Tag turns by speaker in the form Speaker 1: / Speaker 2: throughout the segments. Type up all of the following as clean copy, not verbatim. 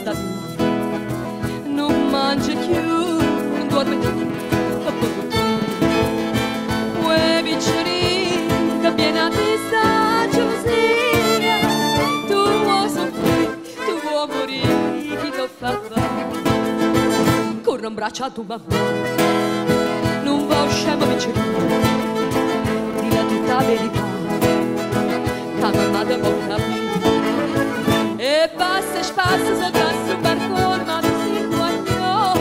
Speaker 1: sta non mangia più, non dorme più, fa poco più. Ue vicini, che viene a testa gelosia, tu vuoi soffrire, tu vuoi morire, chi ti fa fare? Corre un braccio a tua mamma, non va scemo vicino, dilla tutta la verità, che mamma te può capire. E passa e spassa sopra sul balcone, ma tu sei guagnola,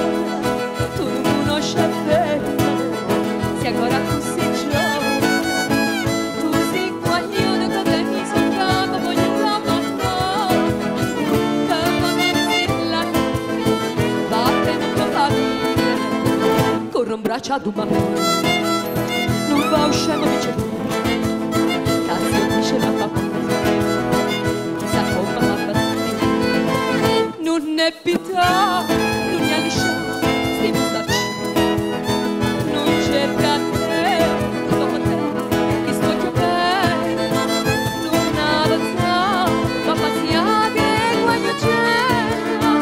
Speaker 1: tu non conosci bene, sei ancora così giovane. Tu sei guagnola che prendi sul campo, voglio campo ancora, che quando si là, batte non può capire, corre un braccio ad un bambino, non va uscendo vicino, cazzo dice la papà. Non è pietà, non è lisciato, stiamo starci. Non cerca te, dopo te, che sto più bene. Non avanza, ma paziate, guagno c'era.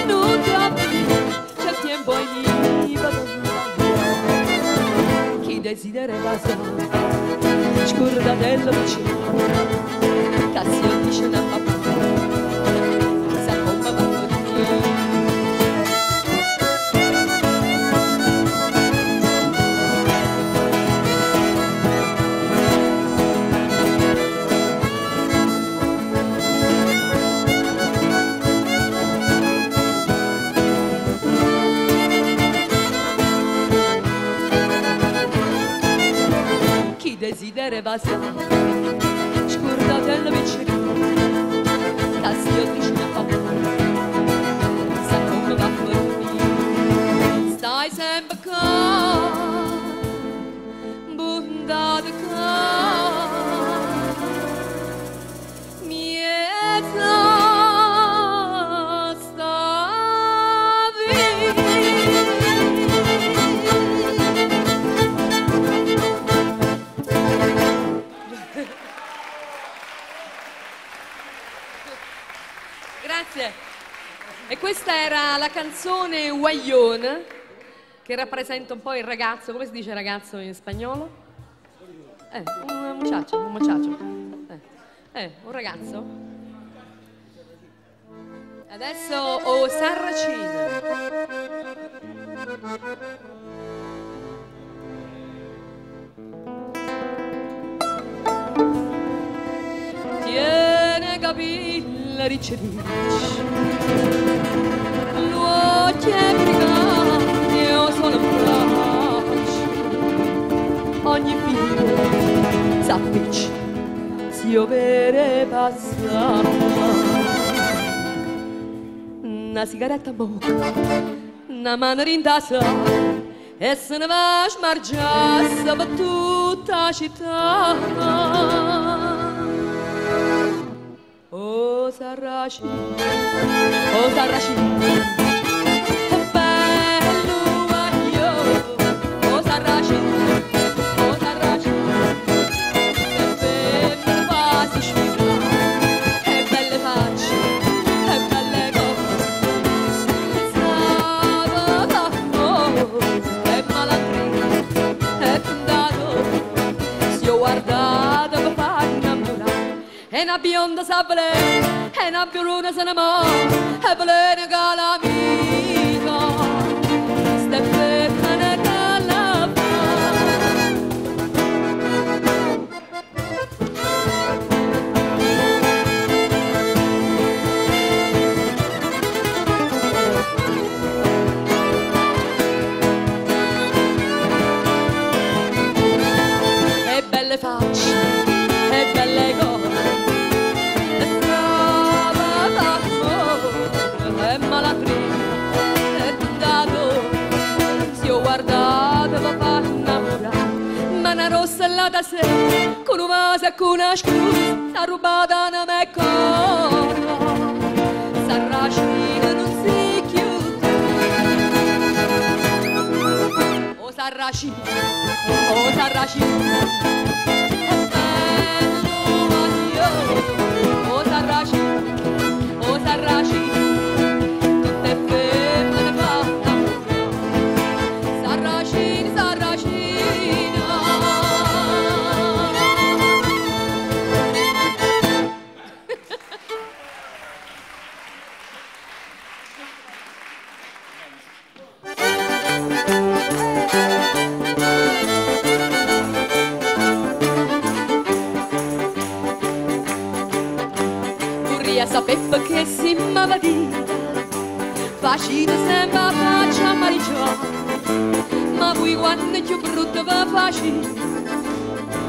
Speaker 1: Non ti apri, c'è il tempo e mi vado via. Chi desidera evasare, scorda dello vicino, Cassio dice la papà. Desidera evasione, scordate il vicino, Cassio dice a papà, sa come va per me, stai sempre qua, bondate qua, mieta sta via. Grazie. E questa era la canzone Guaglione, che rappresenta un po' il ragazzo. Come si dice ragazzo in spagnolo? Un muchacho, un muchacho. Un ragazzo. Adesso O Sarracina. Tiene capilla ricevuta, l'occhio è brigato, io sono un braccio, ogni figlio s'appiccia, si io vere passare, una sigaretta a bocca, una mano rindasa, e se ne va a smargiarsi per tutta la città. Oh Sarracino, bello guaglio, oh Sarracino, che belle facce sfida, che belle facce, che belle cose, sabato, che malandrino, è fundato, si ho guardato per fare innamorare. E una bionda sabbia, e una bioluna se ne muore, e volere che l'amico, ste femmine che la fa. E belle facce, e belle cose, rossa là da sé, con un vaso e con una scusa, t'ha rubata una me corda, Sarracino non si chiude. Oh Sarracino, oh Sarracino, bello addio, oh Sarracino, vita, facile sempre faccia amareggiare, ma poi quando è più brutta va facile,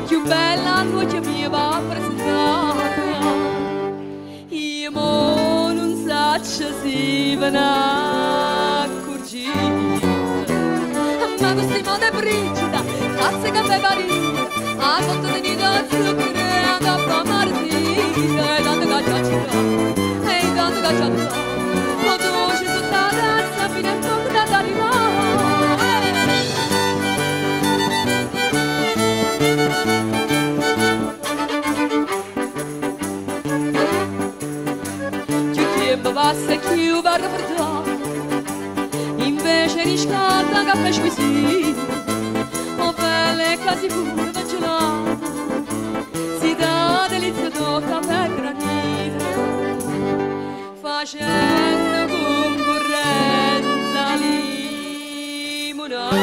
Speaker 1: più bella noce mia va presentare. Io mo non so se ve ne accorgete, ma questi modo è brigida, cazzo che mi parita, a sotto di nido zucchero e a coppa martita, e tanto che già ci va, e tanto che già va, lo dolce sotto la tazza fino a poco da arrivare. Più tempo passa e più guarda per te, invece di scalda caffè squisito, o belle casi pure da gelato, si dà delizia tocca per granito, facendo concorrenza limonata.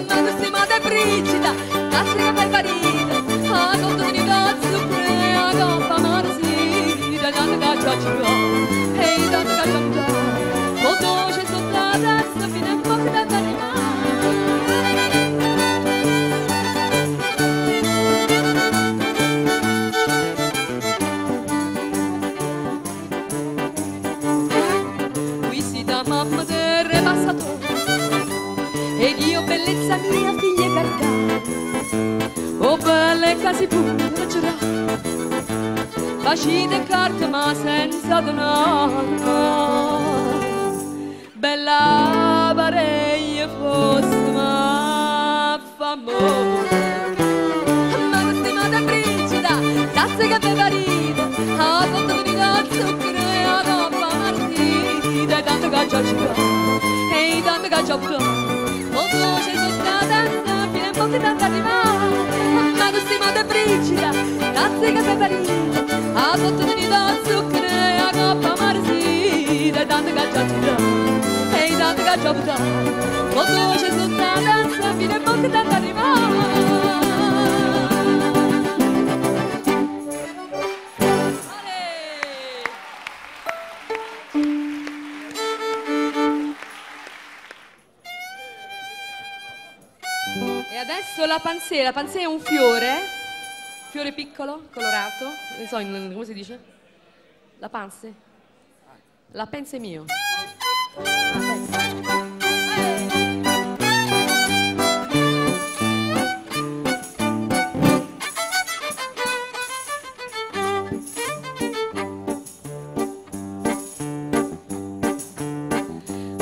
Speaker 1: Ma questa madre brigida, cazzo che per parita, a sotto di nido zucchero e a coppa marzita, tanto che già ci va, e tanto che già va, o dolce sotto la tazza fino a poco da arrivare. Mamma del re passatore, ed io bellezza mia figlia caricata, oh belle case pure girate, facite carte ma senza denaro, bella pareglia fosse ma famose, ma questa madre brigida, cazzo che aveva rito, a sotto di zucchero e a coppa martita, e tanto che già ci va, e tanto che già va, o dolce sotto la tazza fino a poco da arrivare. Ma questa madre brigida, cazzo che aveva rito, a sotto di zucchero e a coppa martita, e tanto che già ci va, e tanto che già va, o dolce sotto la tazza fino a poco da arrivare. E adesso la panzea è un fiore piccolo, colorato, non so come si dice? La panze? La pensa è mio.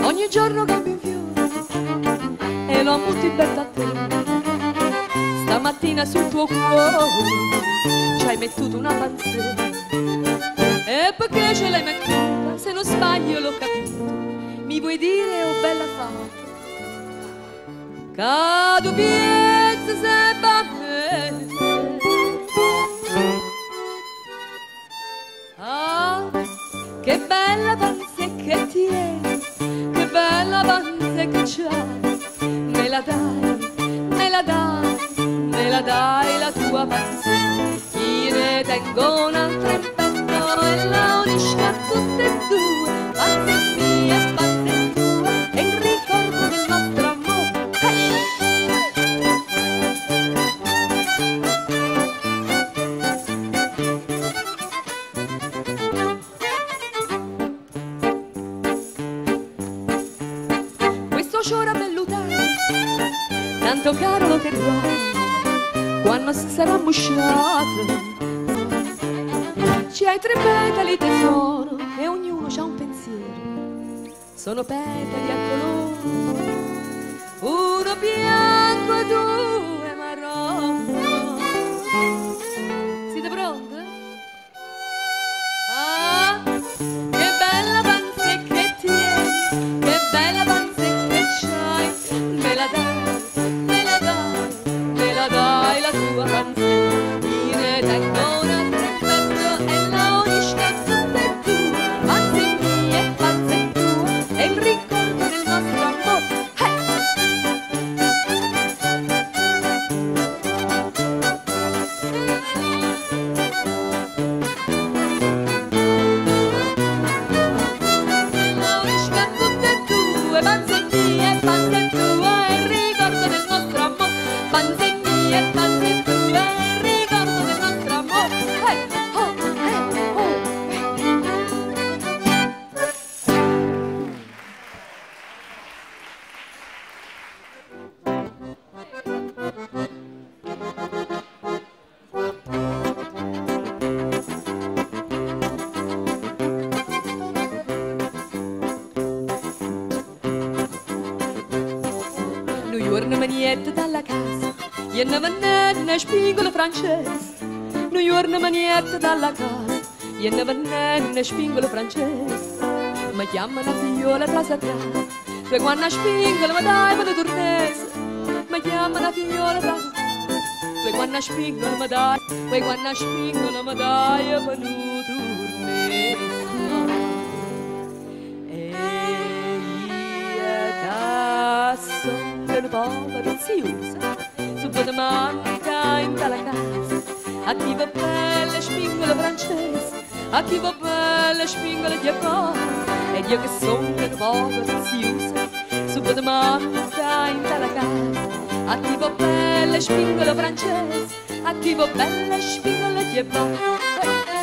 Speaker 1: Ogni giorno cambio un fiore e lo ammuto in bella a te. Stamattina sul tuo cuore ci hai mettuto una panzetta, e perché ce l'hai mettuta? Se non sbaglio l'ho capito, mi vuoi dire, oh bella fata, che tu pensi sempre a me? Ah, che bella panza che tieni, che bella panza che c'hai, me la dai, me la dai, me la dai la tua panza, io ne tengo un'altra in petto e la unisco a tutte e due, panza mia e panza tua, e il ricordo del nostro amore. Questo ciora bellutare, tanto caro lo terrò, quando si sarà mosciato. Ci hai 3 petali tesoro e ognuno c'ha un pensiero, sono petali a colore, uno bianco e 2 marroni. Siete pronte? Ah, che bella panza che tieni, che bella panza che c'hai, me la dai, me la dai, me la dai la tua panza, io ne tengo una e la unisco a tutte e due, panza mia e panza tua, e il ricordo del nostro amore. manietta dalla casa, io ne venne una spingola francese. Non io una manietta dalla casa, io ne venne una spingola francese. Mi chiamano figliola trasa trasa, poi quando spingola mi dai per turnese. Mi chiamano figliola trasa trasa, poi quando spingola mi dai, poi quando spingola mi dai per turnese. Sono povera ziosa, subito manca in tale casa. A chi va bella spingola francese, a chi va bella spingola di accordo. Ed io che sono povera ziosa, subito manca in tale casa. A chi va bella spingola francese, a chi va bella spingola di accordo.